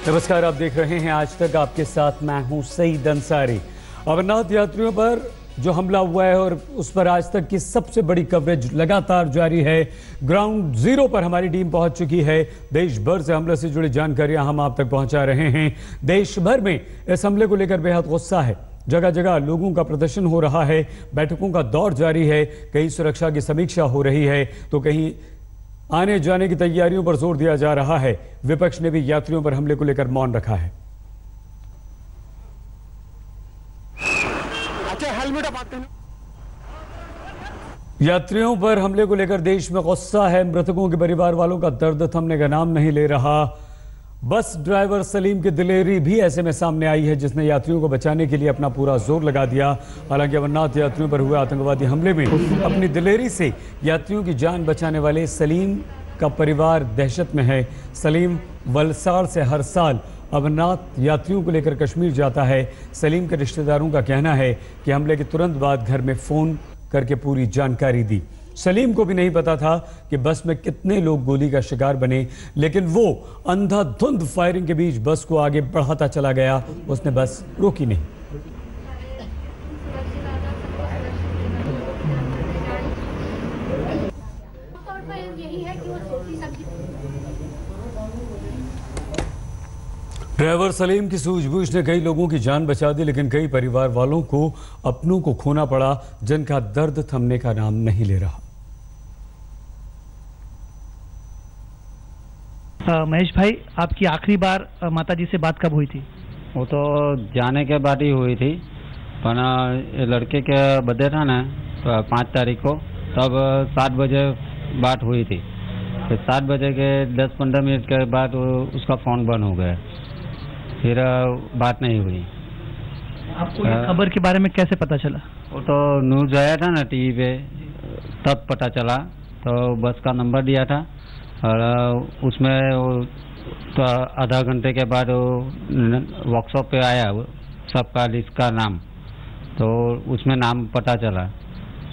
नमस्कार, आप देख रहे हैं आज तक। आपके साथ मैं हूं सईद अंसारी। अमरनाथ यात्रियों पर जो हमला हुआ है और उस पर आज तक की सबसे बड़ी कवरेज लगातार जारी है। ग्राउंड जीरो पर हमारी टीम पहुंच चुकी है। देश भर से हमले से जुड़ी जानकारियां हम आप तक पहुंचा रहे हैं। देश भर में इस हमले को लेकर बेहद गुस्सा है। जगह जगह लोगों का प्रदर्शन हो रहा है, बैठकों का दौर जारी है, कहीं सुरक्षा की समीक्षा हो रही है तो कहीं आने जाने की तैयारियों पर जोर दिया जा रहा है। विपक्ष ने भी यात्रियों पर हमले को लेकर मौन रखा है। यात्रियों पर हमले को लेकर देश में गुस्सा है। मृतकों के परिवार वालों का दर्द थमने का नाम नहीं ले रहा। बस ड्राइवर सलीम की दिलेरी भी ऐसे में सामने आई है, जिसने यात्रियों को बचाने के लिए अपना पूरा जोर लगा दिया। हालांकि अमरनाथ यात्रियों पर हुए आतंकवादी हमले में अपनी दिलेरी से यात्रियों की जान बचाने वाले सलीम का परिवार दहशत में है। सलीम वलसाड़ से हर साल अमरनाथ यात्रियों को लेकर कश्मीर जाता है। सलीम के रिश्तेदारों का कहना है कि हमले के तुरंत बाद घर में फोन करके पूरी जानकारी दी। सलीम को भी नहीं पता था कि बस में कितने लोग गोली का शिकार बने, लेकिन वो अंधाधुंध फायरिंग के बीच बस को आगे बढ़ाता चला गया। उसने बस रोकी नहीं। ड्राइवर सलीम की सूझबूझ ने कई लोगों की जान बचा दी, लेकिन कई परिवार वालों को अपनों को खोना पड़ा, जिनका दर्द थमने का नाम नहीं ले रहा। महेश भाई, आपकी आखिरी बार माताजी से बात कब हुई थी? वो तो जाने के बाद ही हुई थी, पर लड़के के बर्थडे था ना, तो 5 तारीख को, तब 7 बजे बात हुई थी। फिर 7 बजे के 10-15 मिनट के बाद उसका फ़ोन बंद हो गया, फिर बात नहीं हुई। आपको ये खबर के बारे में कैसे पता चला? वो तो न्यूज़ आया था ना टीवी पे, तब पता चला। तो बस का नंबर दिया था और उसमें तो आधा घंटे के बाद वर्कशॉप पे आया सबका लिस्ट का नाम, तो उसमें नाम पता चला।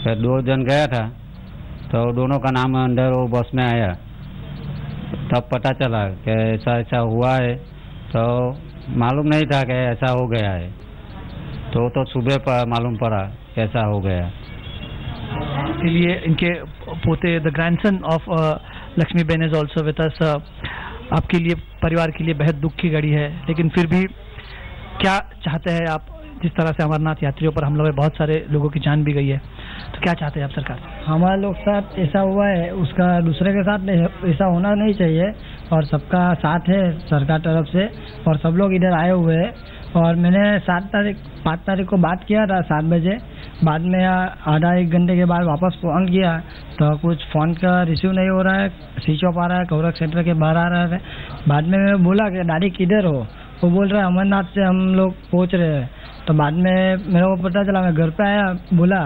फिर 2 जन गया था, तो दोनों का नाम अंदर वो बस में आया, तब पता चला कि ऐसा ऐसा हुआ है। तो मालूम नहीं था कि ऐसा हो गया है, तो सुबह पर मालूम पड़ा कैसा हो गया। इसलिए इनके पोते the grandson of Lakshmi Ben is also with us. आपके लिए, परिवार के लिए बेहद दुख की घड़ी है, लेकिन फिर भी क्या चाहते हैं आप? जिस तरह से अमरनाथ यात्रियों पर हमलों में बहुत सारे लोगों की जान भी गई है, तो क्या चाहते हैं आप सरकार से? हमारे लोग साथ ऐसा हुआ है, उसका दूसरे के साथ ऐसा होना नहीं चाहिए, और सबका साथ है सरकार तरफ से, और सब लोग इधर आए हुए हैं। और मैंने 5 तारीख को बात किया था 7 बजे, बाद में आधा 1 घंटे के बाद वापस फ़ोन किया तो कुछ फ़ोन का रिसीव नहीं हो रहा है, स्विच ऑफ आ रहा है, कवरक सेंटर के बाहर आ रहा है। बाद में मैं बोला कि डैडी किधर हो? वो बोल रहा है अमरनाथ से हम लोग पहुँच रहे हैं। तो बाद में मेरे को पता चला, मैं घर पे आया, बोला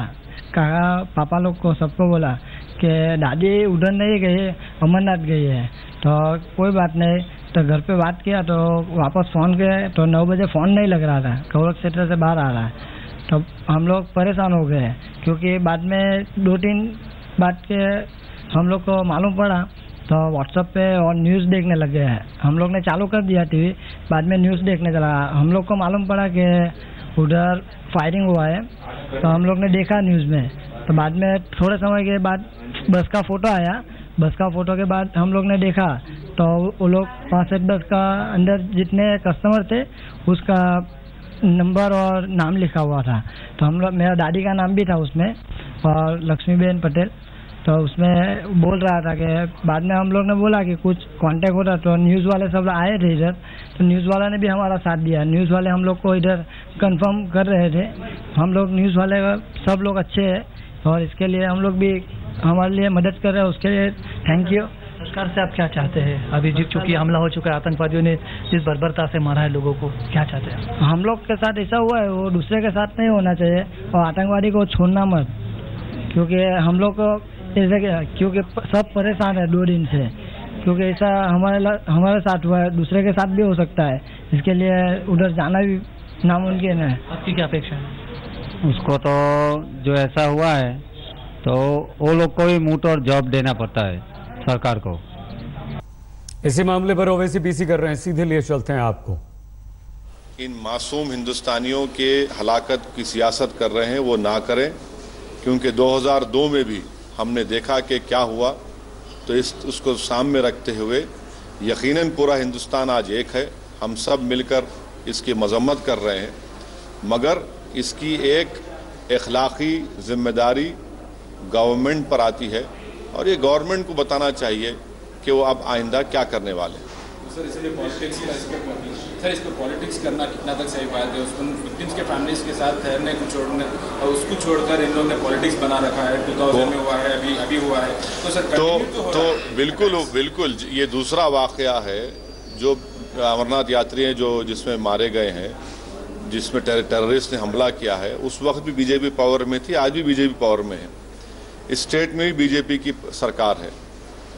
कहा पापा लोग को, सबको बोला कि दादी उधर नहीं गई, अमरनाथ गई है। तो कोई बात नहीं, तो घर पे बात किया, तो वापस फ़ोन किया तो 9 बजे फ़ोन नहीं लग रहा था, कवरक सेंटर से बाहर आ रहा है। तो हम लोग परेशान हो गए, क्योंकि बाद में 2-3 बात के हम लोग को मालूम पड़ा, तो व्हाट्सएप पे और न्यूज़ देखने लग गए हैं। हम लोग ने चालू कर दिया टीवी, बाद में न्यूज़ देखने चला। हम लोग को मालूम पड़ा कि उधर फायरिंग हुआ है, तो हम लोग ने देखा न्यूज़ में। तो बाद में थोड़े समय के बाद बस का फ़ोटो आया। बस का फ़ोटो के बाद हम लोग ने देखा तो वो लोग 65 बस का अंदर जितने कस्टमर थे उसका नंबर और नाम लिखा हुआ था। तो हम लोग, मेरा दादी का नाम भी था उसमें, और लक्ष्मीबेन पटेल। तो उसमें बोल रहा था कि बाद में हम लोग ने बोला कि कुछ कांटेक्ट होता, तो न्यूज़ वाले सब आए थे इधर, तो न्यूज़ वाला ने भी हमारा साथ दिया। न्यूज़ वाले हम लोग को इधर कंफर्म कर रहे थे। हम लोग न्यूज़ वाले सब लोग अच्छे हैं, और इसके लिए हम लोग भी हमारे लिए मदद कर रहे हैं, उसके लिए थैंक यू। सरकार से आप क्या चाहते हैं? अभी चूँकि हमला हो चुका है, आतंकवादियों ने जिस बर्बरता से मारा है लोगों को, क्या चाहते हैं? हम लोग के साथ ऐसा हुआ है, वो दूसरे के साथ नहीं होना चाहिए, और आतंकवादी को छोड़ना मत, क्योंकि हम लोग को ऐसे, क्योंकि सब परेशान है 2 दिन से, क्योंकि ऐसा हमारे साथ हुआ है, दूसरे के साथ भी हो सकता है। इसके लिए उधर जाना भी नामुमकिन है। आपकी क्या अपेक्षा है? उसको तो जो ऐसा हुआ है, तो वो लोग को भी मुँह तोड़ जवाब देना पड़ता है सरकार को। इसी मामले पर ओवैसी पीसी कर रहे हैं, सीधे लिए चलते हैं आपको। इन मासूम हिंदुस्तानियों के हलाकत की सियासत कर रहे हैं वो ना करें, क्योंकि 2002 में भी हमने देखा कि क्या हुआ। तो उसको सामने रखते हुए यकीनन पूरा हिंदुस्तान आज एक है, हम सब मिलकर इसकी मजम्मत कर रहे हैं, मगर इसकी एक अखलाकी जिम्मेदारी गवर्नमेंट पर आती है और ये गवर्नमेंट को बताना चाहिए कि वो अब आइंदा क्या करने वाले हैं। सर इसलिए इस पर पॉलिटिक्स करना कितना तक सही बात है? उसको विक्टिम्स के फैमिलीज के साथ ठहरने को छोड़ने और उसको छोड़कर इन लोगों ने पॉलिटिक्स बना रखा है। 2000 में हुआ है, अभी हुआ है, तो सर तो बिल्कुल ये दूसरा वाकया है जो अमरनाथ यात्री हैं जो जिसमें मारे गए हैं, जिसमें टेररिस्ट ने हमला किया है। उस वक्त भी बीजेपी पावर में थी, आज भी बीजेपी पावर में है, स्टेट में भी बीजेपी की सरकार है।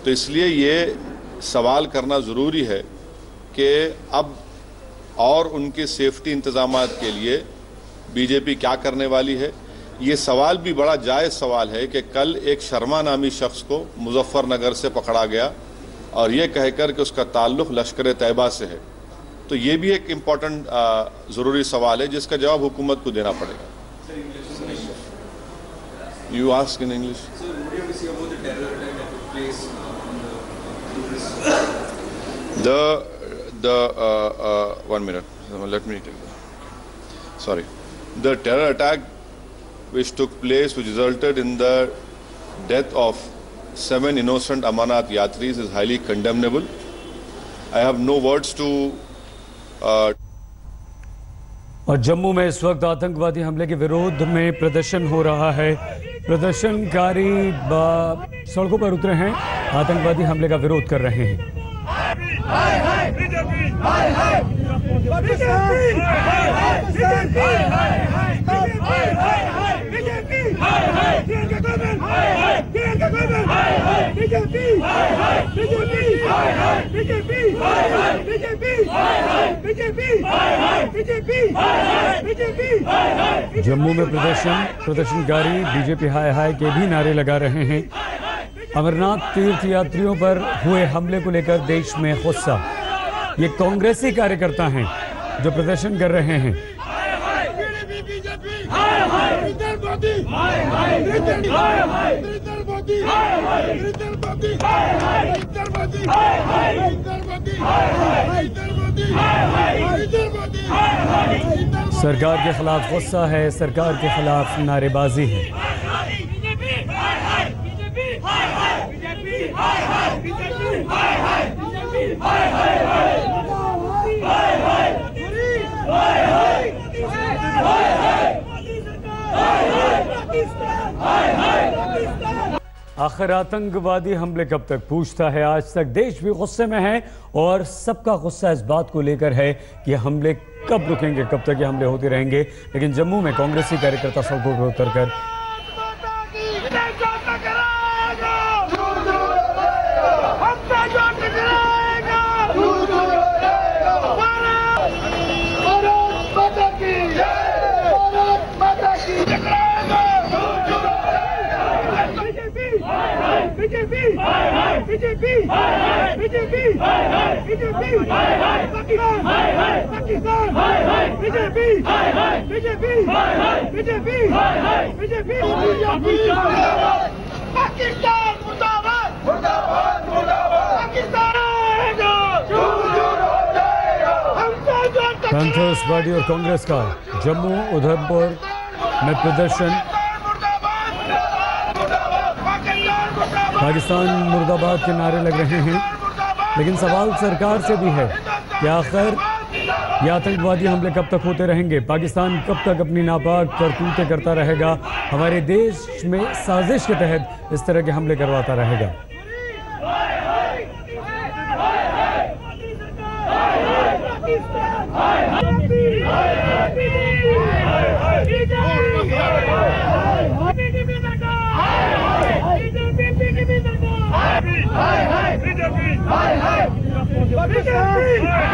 तो इसलिए ये सवाल करना ज़रूरी है कि अब और उनके सेफ्टी इंतजामात के लिए बीजेपी क्या करने वाली है। ये सवाल भी बड़ा जायज़ सवाल है कि कल एक शर्मा नामी शख्स को मुजफ्फरनगर से पकड़ा गया और ये कहकर कि उसका ताल्लुक़ लश्कर तैयबा से है। तो ये भी एक इम्पॉर्टेंट ज़रूरी सवाल है जिसका जवाब हुकूमत को देना पड़ेगा। You ask in English. One minute. Let me take that. Sorry. The terror attack which took place, which resulted in the death of 7 innocent Amarnath Yatris, is highly condemnable. I have no words to. और जम्मू में इस वक्त आतंकवादी हमले के विरोध में प्रदर्शन हो रहा है। प्रदर्शनकारी सड़कों पर उतरे हैं, आतंकवादी हमले का विरोध कर रहे हैं। जम्मू में प्रदर्शनकारी बीजेपी हाय हाय के भी नारे लगा रहे हैं। अमरनाथ तीर्थ यात्रियों पर हुए हमले को लेकर देश में गुस्सा। ये कांग्रेसी कार्यकर्ता हैं जो प्रदर्शन कर रहे हैं। सरकार के खिलाफ गुस्सा है, सरकार के खिलाफ नारेबाजी है। आखिर आतंकवादी हमले कब तक पूछता है। आज तक देश भी गुस्से में है और सबका गुस्सा इस बात को लेकर है कि हमले कब रुकेंगे, कब तक ये हमले होते रहेंगे। लेकिन जम्मू में कांग्रेसी कार्यकर्ता सड़कों पर उतरकर पैंथर्स पार्टी और कांग्रेस का जम्मू उधमपुर में प्रदर्शन। पाकिस्तान मुर्दाबाद के नारे लग रहे हैं, लेकिन सवाल सरकार से भी है कि आखिर ये आतंकवादी हमले कब तक होते रहेंगे। पाकिस्तान कब तक अपनी नापाक करतूतें करता रहेगा, हमारे देश में साजिश के तहत इस तरह के हमले करवाता रहेगा। हाय हाय बीजेपी, हाय हाय बीजेपी,